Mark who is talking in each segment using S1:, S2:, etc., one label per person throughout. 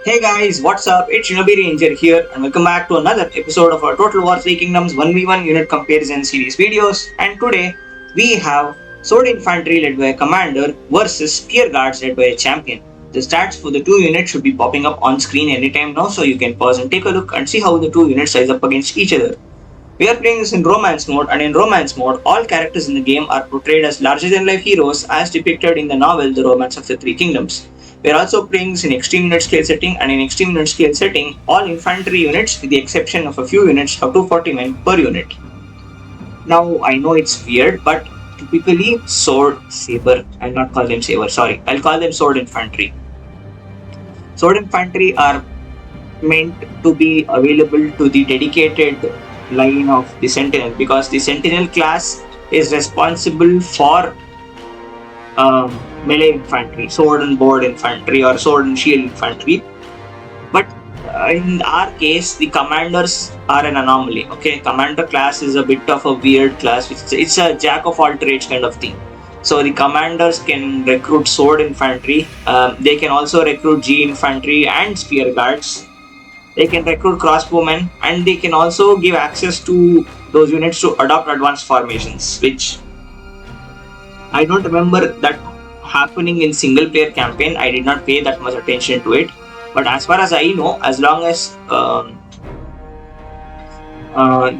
S1: Hey guys, what's up? It's Shinobi Ranger here and welcome back to another episode of our Total War 3 Kingdoms 1v1 unit comparison series videos. And today we have Sword Infantry led by a commander versus Spear Guards led by a champion. The stats for the two units should be popping up on screen anytime now, so you can pause and take a look and see how the two units size up against each other. We are playing this in Romance mode, and in Romance mode, all characters in the game are portrayed as larger than life heroes as depicted in the novel The Romance of the Three Kingdoms. We are also playing this in Extreme Unit Scale setting, and in Extreme Unit Scale setting, all infantry units, with the exception of a few units, have 240 men per unit. Now, I know it's weird, but typically, Sword, Sabre, I'll not call them Sabre, sorry, I'll call them Sword Infantry. Sword Infantry are meant to be available to the dedicated line of the Sentinel because the Sentinel class is responsible for melee infantry, sword and board infantry, or sword and shield infantry. But in our case, the commanders are an anomaly. Okay, commander class is a bit of a weird class. It's a jack of all trades kind of thing. So the commanders can recruit sword infantry. They can also recruit G infantry and spear guards. They can recruit crossbowmen, and they can also give access to those units to adopt advanced formations, which I don't remember that happening in single player campaign. I did not pay that much attention to it. But as far as I know, as long as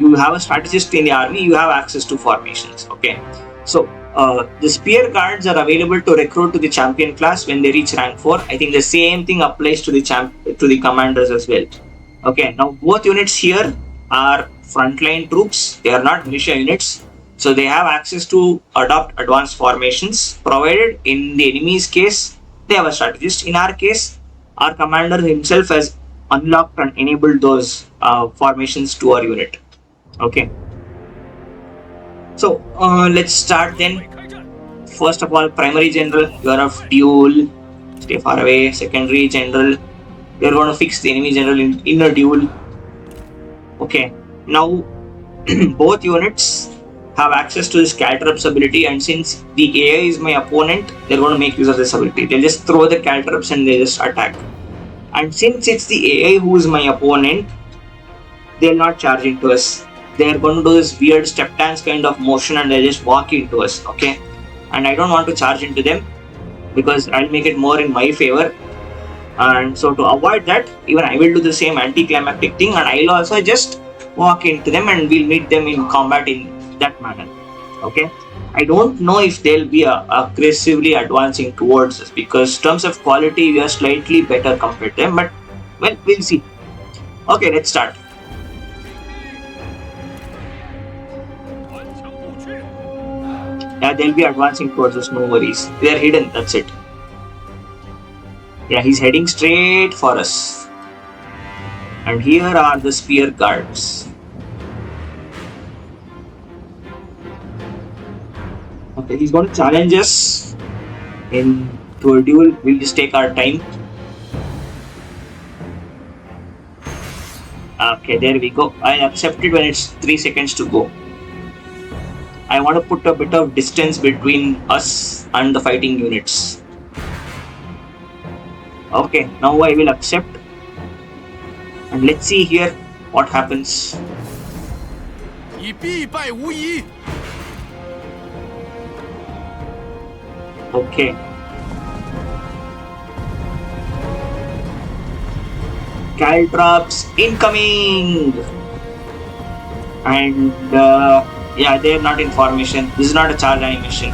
S1: you have a strategist in the army, you have access to formations. Okay, so the spear guards are available to recruit to the champion class when they reach rank 4. I think the same thing applies to the commanders as well. Okay, now both units here are frontline troops. They are not militia units. So they have access to adopt advanced formations, provided in the enemy's case, they have a strategist. In our case, our commander himself has unlocked and enabled those formations to our unit. Okay. So let's start then. First of all, primary general, you are of duel, stay far away. Secondary general, you are going to fix the enemy general in a duel. Okay. Now, both units have access to this Caltrops ability, and since the AI is my opponent, they're going to make use of this ability. They'll just throw the Caltrops and they just attack. And since it's the AI who is my opponent, they'll not charge into us. They're going to do this weird step dance kind of motion and they'll just walk into us, okay? And I don't want to charge into them because I'll make it more in my favor. And so to avoid that, even I will do the same anticlimactic thing, and I'll also just walk into them and we'll meet them in combat in that manner. Okay, I don't know if they'll be aggressively advancing towards us because in terms of quality we are slightly better compared to them, but well, we'll see. Okay, let's start. Yeah, they'll be advancing towards us, no worries. They are hidden, that's it. Yeah, he's heading straight for us. And here are the spear guards. Okay, he's going to challenge us to a duel. We'll just take our time. Okay, there we go. I accept it when it's 3 seconds to go. I want to put a bit of distance between us and the fighting units. Okay, now I will accept. And let's see here what happens. Okay. Caltrops incoming! And yeah, they're not in formation. This is not a charge animation.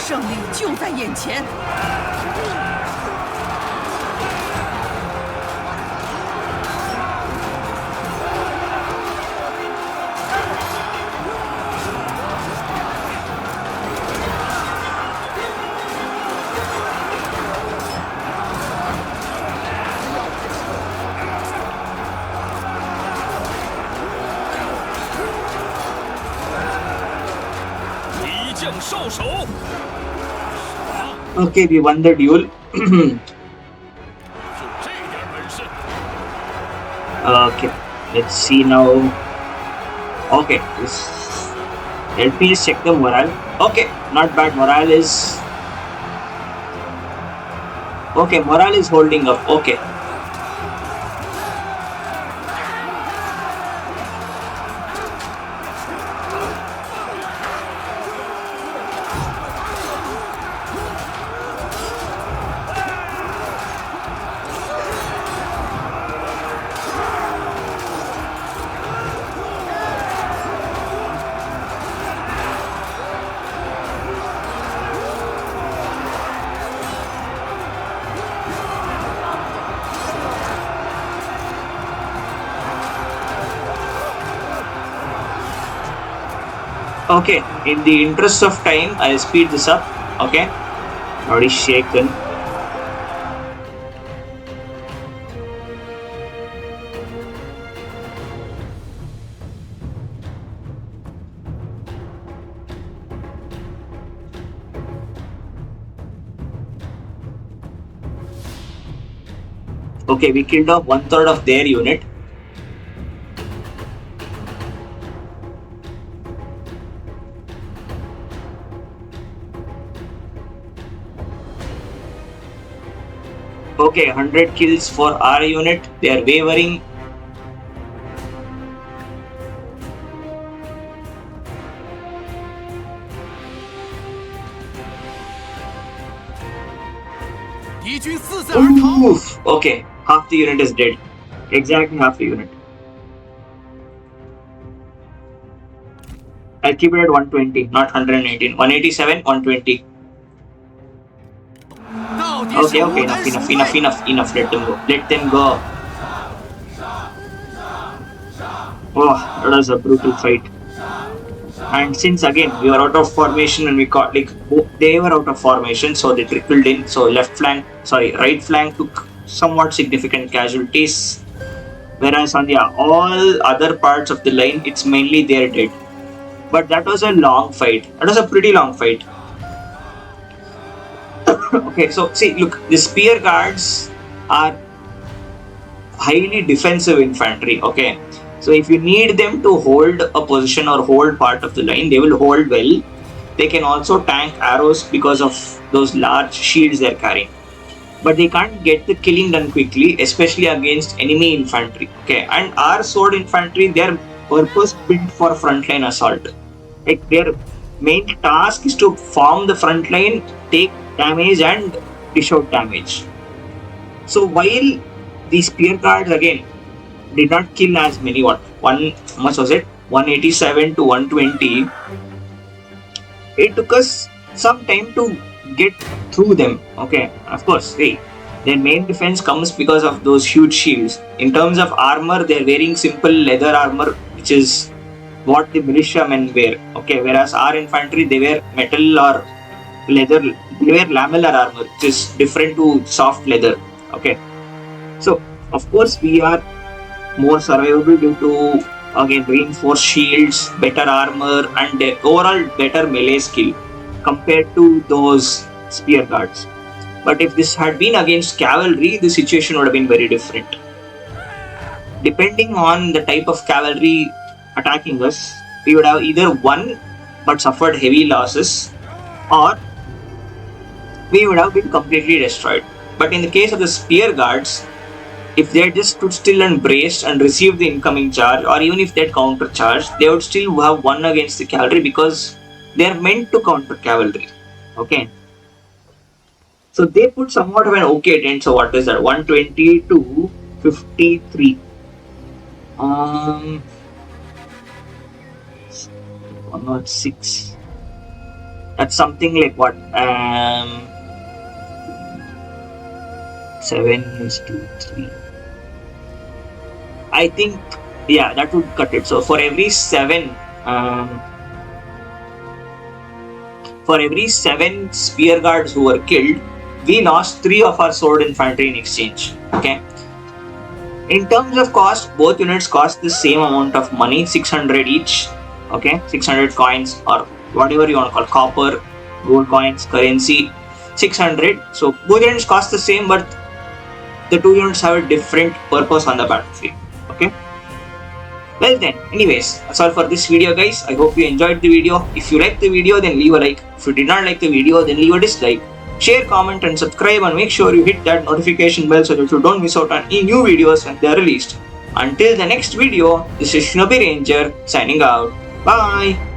S2: 胜利就在眼前。
S1: Okay, we won the duel. Okay, let's see now. Okay, let me just check the morale. Okay, not bad. Morale is okay. Morale is holding up. Okay. Okay, in the interest of time, I'll speed this up. Okay, already shaken. Okay, we killed off 1/3 of their unit. Okay, 100 kills for our unit. They are wavering. Oof. Okay, half the unit is dead. Exactly half the unit. I'll keep it at 120, not 118. 187, 120. Okay, enough. Let them go. Oh, that was a brutal fight. And since again we were out of formation and we caught they were out of formation, so they trickled in. So right flank took somewhat significant casualties. Whereas on the all other parts of the line, it's mainly they're dead. But that was a long fight. That was a pretty long fight. Okay, so see, look, the spear guards are highly defensive infantry. Okay, so if you need them to hold a position or hold part of the line, they will hold well. They can also tank arrows because of those large shields they're carrying. But they can't get the killing done quickly, especially against enemy infantry. Okay, and our sword infantry, they're purpose built for frontline assault. Like their main task is to form the front line, take damage and dish out damage. So while these spear guards again did not kill as many, how much was it? 187 to 120. It took us some time to get through them. Okay, of course, hey, their main defense comes because of those huge shields. In terms of armor, they're wearing simple leather armor, which is what the militiamen wear. Okay, whereas our infantry, they wear metal or leather. They wear lamellar armor, which is different to soft leather. Okay, so of course we are more survivable due to again reinforced shields, better armor, and overall better melee skill compared to those spear guards. But if this had been against cavalry, the situation would have been very different. Depending on the type of cavalry attacking us, we would have either won but suffered heavy losses, or we would have been completely destroyed. But in the case of the spear guards, if they had just stood still and braced and received the incoming charge, or even if they had countercharged, they would still have won against the cavalry because they are meant to counter cavalry. Okay. So they put somewhat of an okay dent. So what is that? 120 to 53. 106. That's something like what? 7 is 2, 3. I think, yeah, that would cut it. So for every 7, spear guards who were killed, we lost 3 of our sword infantry in exchange. Okay. In terms of cost, both units cost the same amount of money, 600 each. Okay, 600 coins or whatever you want to call, copper, gold coins, currency, 600. So both units cost the same, but the 2 units have a different purpose on the battlefield. Okay. Well then, anyways, that's all for this video, guys. I hope you enjoyed the video. If you liked the video, then leave a like. If you did not like the video, then leave a dislike. Share, comment and subscribe, and make sure you hit that notification bell so that you don't miss out on any new videos when they are released. Until the next video, this is Shinobi Ranger signing out. Bye!